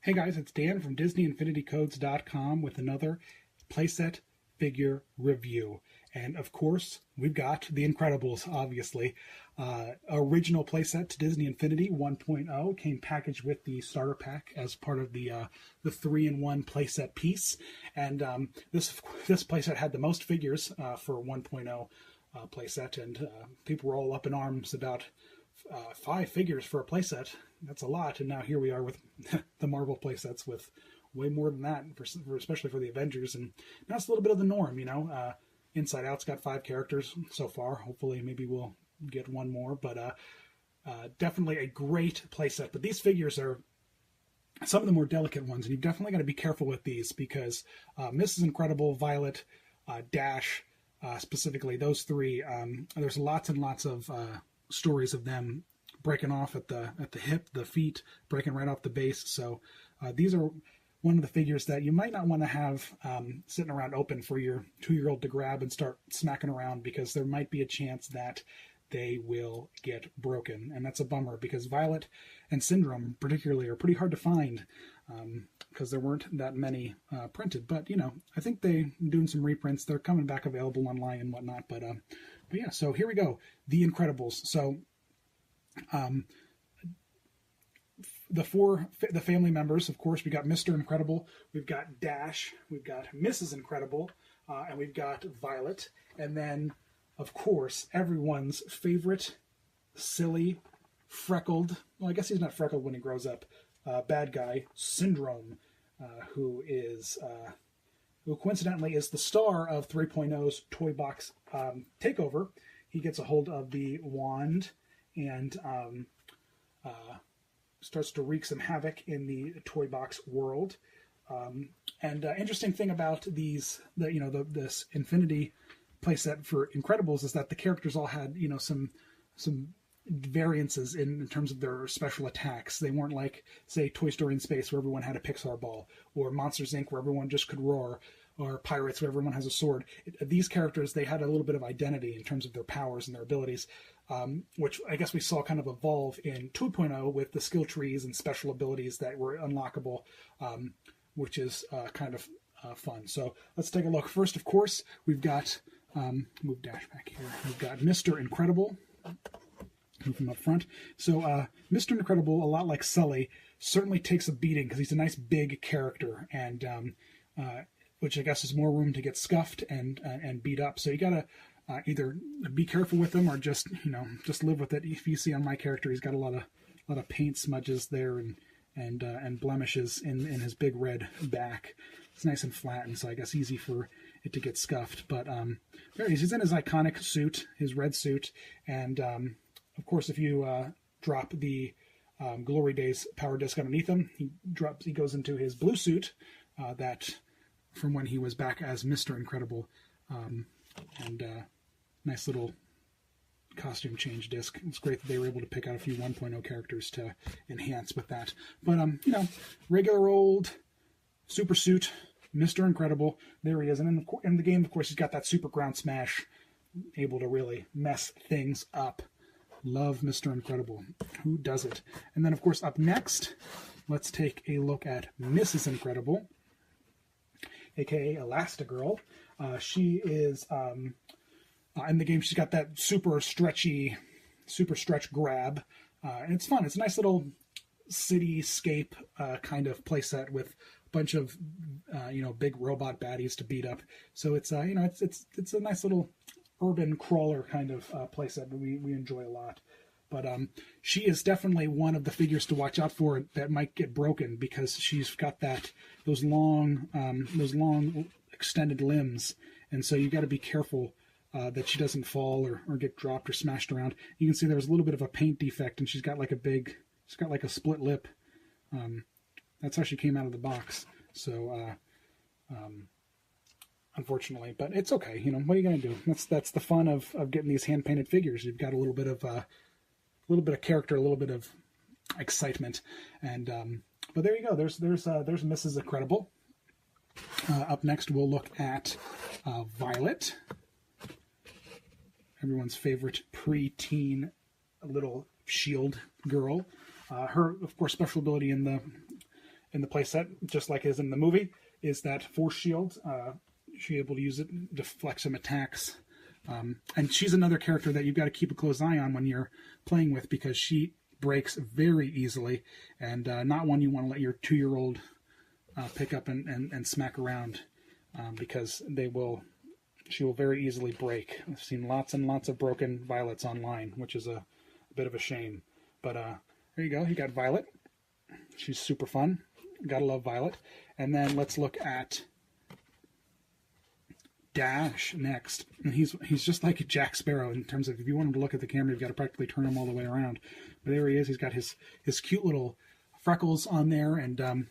Hey guys, it's Dan from DisneyInfinityCodes.com with another playset figure review. And of course, we've got The Incredibles, obviously. Original playset to Disney Infinity 1.0 came packaged with the starter pack as part of the 3-in-1 playset piece. And this playset had the most figures for 1.0 playset, and people were all up in arms about 5 figures for a playset. That's a lot, and now here we are with the Marvel playsets with way more than that, especially for the Avengers, and that's a little bit of the norm, you know. Inside Out's got 5 characters so far. Hopefully, maybe we'll get one more, but definitely a great playset. But these figures are some of the more delicate ones, and you've definitely got to be careful with these because Mrs. Incredible, Violet, Dash, specifically those 3. There's lots and lots of stories of them breaking off at the hip, the feet, breaking right off the base. So these are one of the figures that you might not want to have sitting around open for your 2-year-old to grab and start smacking around, because there might be a chance that they will get broken. And that's a bummer, because Violet and Syndrome particularly are pretty hard to find because there weren't that many printed. But, you know, I think they're doing some reprints. They're coming back available online and whatnot. But yeah, so here we go. The Incredibles. So the family members, of course, we got Mr. Incredible, we've got Dash, we've got Mrs. Incredible, and we've got Violet. And then, of course, everyone's favorite silly, freckled, well, I guess he's not freckled when he grows up, bad guy, Syndrome, who coincidentally is the star of 3.0's Toy Box Takeover. He gets a hold of the wand and starts to wreak some havoc in the toy box world. Interesting thing about this Infinity playset for Incredibles is that the characters all had, you know, some variances in terms of their special attacks. They weren't like, say, Toy Story in Space, where everyone had a Pixar ball, or Monsters Inc., where everyone just could roar, or Pirates, where everyone has a sword. These characters, they had a little bit of identity in terms of their powers and their abilities, which I guess we saw kind of evolve in 2.0 with the skill trees and special abilities that were unlockable, which is kind of fun. So let's take a look. First, of course, we've got, move Dash back here, we've got Mr. Incredible from up front. So Mr. Incredible, a lot like Sully, certainly takes a beating because he's a nice big character, and which I guess is more room to get scuffed and beat up. So you gotta either be careful with him or just live with it. If you see on my character, he's got a lot of paint smudges there and blemishes in his big red back. It's nice and flat, and so I guess easy for it to get scuffed. But there he is. He's in his iconic suit, his red suit, and of course, if you drop the Glory Days power disc underneath him, he goes into his blue suit that from when he was back as Mr. Incredible, and nice little costume change disc. It's great that they were able to pick out a few 1.0 characters to enhance with that. But regular old super suit, Mr. Incredible, there he is. And in the game, of course, he's got that super ground smash, able to really mess things up. Love Mr. Incredible. Who doesn't? And then, of course, up next, let's take a look at Mrs. Incredible, aka Elastigirl. She is in the game. She's got that super stretch grab, and it's fun. It's a nice little cityscape kind of playset with a bunch of big robot baddies to beat up. So it's it's a nice little urban crawler kind of playset that we enjoy a lot. But she is definitely one of the figures to watch out for that might get broken, because she's got those long extended limbs, and so you got to be careful that she doesn't fall or get dropped or smashed around. You can see there's a little bit of a paint defect, and she's got like a split lip. That's how she came out of the box. So unfortunately, but it's okay. You know, what are you going to do? That's the fun of getting these hand painted figures. You've got a little bit of character, a little bit of excitement, and but there you go. There's Mrs. Incredible. Up next, we'll look at Violet, everyone's favorite preteen little shield girl. Her, of course, special ability in in the playset, just like is in the movie, is that force shield. She's able to use it to deflect some attacks. And she's another character that you've got to keep a close eye on when you're playing with, because she breaks very easily, and not one you want to let your 2-year-old pick up and smack around, because she will very easily break. I've seen lots and lots of broken Violets online, which is a bit of a shame. But there you go. You got Violet. She's super fun. Gotta love Violet. And then let's look at Dash next. And he's just like Jack Sparrow in terms of, if you want him to look at the camera, you've got to practically turn him all the way around. But there he is. He's got his cute little freckles on there, and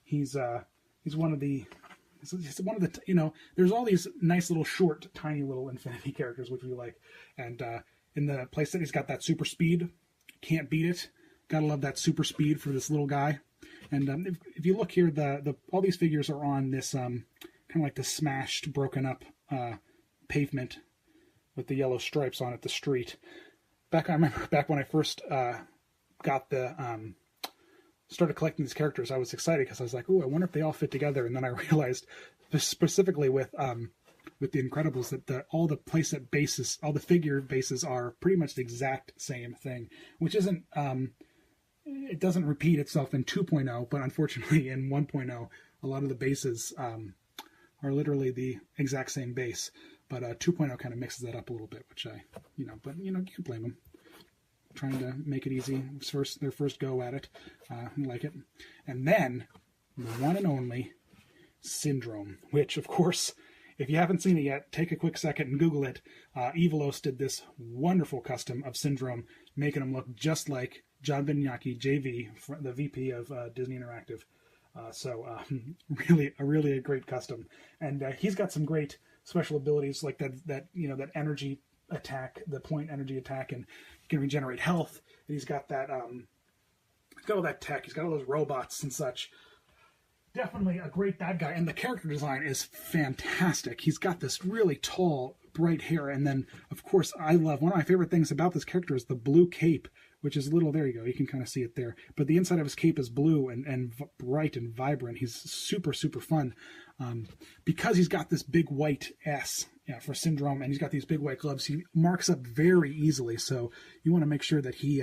he's one of the, there's all these nice little short, tiny little Infinity characters which we like. And in the playset, he's got that super speed. Can't beat it. Gotta love that super speed for this little guy. And if you look here, all these figures are on this kind of like the smashed, broken up pavement with the yellow stripes on it, the street. I remember back when I first started collecting these characters, I was excited because I was like, "Ooh, I wonder if they all fit together." And then I realized, specifically with the Incredibles, that all the playset bases, all the figure bases are pretty much the exact same thing, which isn't. It doesn't repeat itself in 2.0, but unfortunately in 1.0, a lot of the bases are literally the exact same base. But 2.0 kind of mixes that up a little bit, which you can't blame them. Trying to make it easy. Their first go at it. I like it. And then, the one and only Syndrome, which, of course, if you haven't seen it yet, take a quick second and Google it. Evilos did this wonderful custom of Syndrome, making him look just like John Benyaki, JV, the VP of Disney Interactive. Really a great custom. And he's got some great special abilities, like that energy attack, the point energy attack, and he can regenerate health. And he's got that, he's got all that tech. He's got all those robots and such. Definitely a great bad guy, and the character design is fantastic. He's got this really tall, bright hair, and then, of course, I love, one of my favorite things about this character is the blue cape, which is a little, there you go, you can kind of see it there. But the inside of his cape is blue and bright and vibrant. He's super, super fun. Because he's got this big white S for Syndrome, and he's got these big white gloves, he marks up very easily, so you want to make sure that he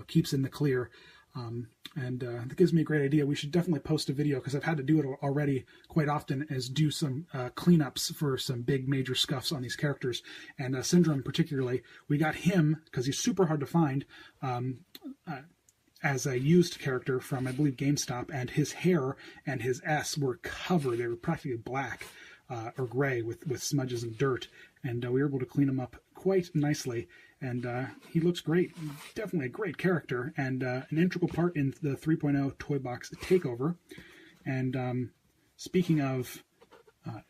keeps in the clear. That gives me a great idea. We should definitely post a video, because I've had to do it already quite often, is do some cleanups for some big major scuffs on these characters. And Syndrome particularly, we got him, because he's super hard to find, as a used character from, I believe, GameStop, and his hair and his S were covered. They were practically black or gray with smudges and dirt. And we were able to clean him up quite nicely. And he looks great. Definitely a great character, and an integral part in the 3.0 Toy Box takeover. And speaking of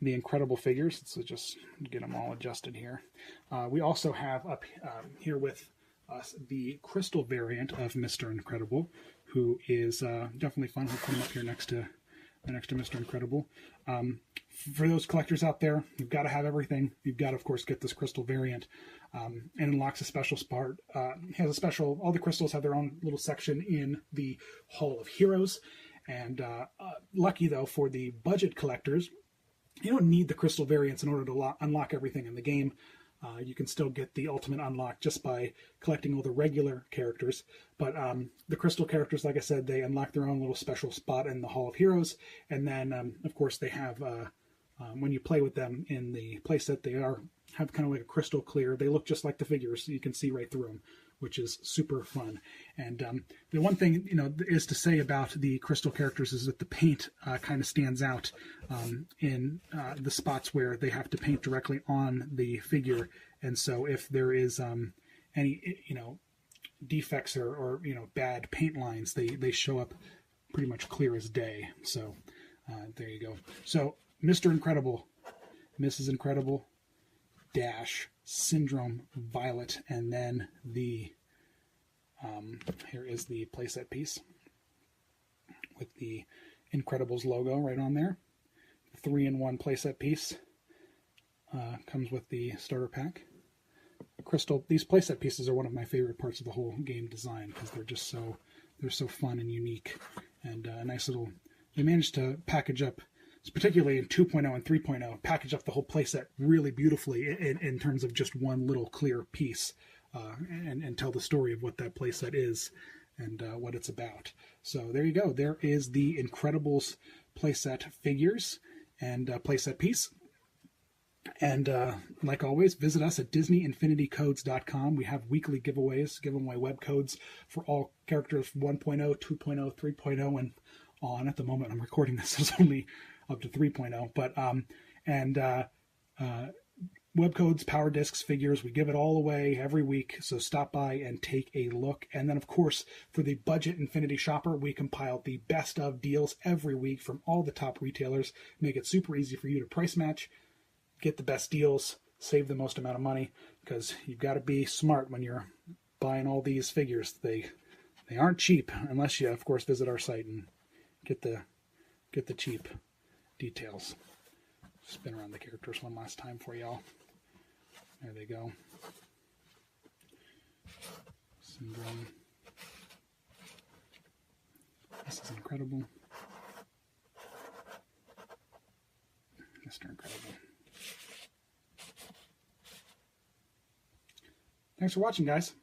the incredible figures, let's just get them all adjusted here. We also have up here with us the crystal variant of Mr. Incredible, who is definitely fun. We'll put him up here next to Mr. Incredible. For those collectors out there, you've got to have everything. You've got to, of course, get this crystal variant. And unlocks a special part. All the crystals have their own little section in the Hall of Heroes. And lucky, though, for the budget collectors, you don't need the crystal variants in order to unlock everything in the game. You can still get the ultimate unlock just by collecting all the regular characters. But the crystal characters, like I said, they unlock their own little special spot in the Hall of Heroes. And then, of course, they have, when you play with them in the playset, they have kind of like a crystal clear. They look just like the figures. So you can see right through them, which is super fun. And the one thing, is to say about the crystal characters is that the paint kind of stands out in the spots where they have to paint directly on the figure. And so if there is any, defects or bad paint lines, they show up pretty much clear as day. So there you go. So Mr. Incredible, Mrs. Incredible, Dash, Syndrome, Violet, and then the here is the playset piece with the Incredibles logo right on there. 3-in-1 playset piece comes with the starter pack. These playset pieces are one of my favorite parts of the whole game design, because they're so fun and unique. and a nice little. They managed to package up, particularly in 2.0 and 3.0, package up the whole playset really beautifully in terms of just one little clear piece, and tell the story of what that playset is and what it's about. So there you go. There is the Incredibles playset figures and playset piece. And like always, visit us at DisneyInfinityCodes.com. We have weekly giveaways, giving away web codes for all characters 1.0, 2.0, 3.0, and on. At the moment I'm recording this, it's only up to 3.0. But web codes, power discs, figures, we give it all away every week. So stop by and take a look. And then, of course, for the budget Infinity shopper, we compile the best of deals every week from all the top retailers. Make it super easy for you to price match, get the best deals, save the most amount of money, because you've got to be smart when you're buying all these figures. They aren't cheap unless you, of course, visit our site and get the cheap details. Spin around the characters one last time for y'all. There they go. Syndrome. This is Incredible. Mr. Incredible. Thanks for watching, guys.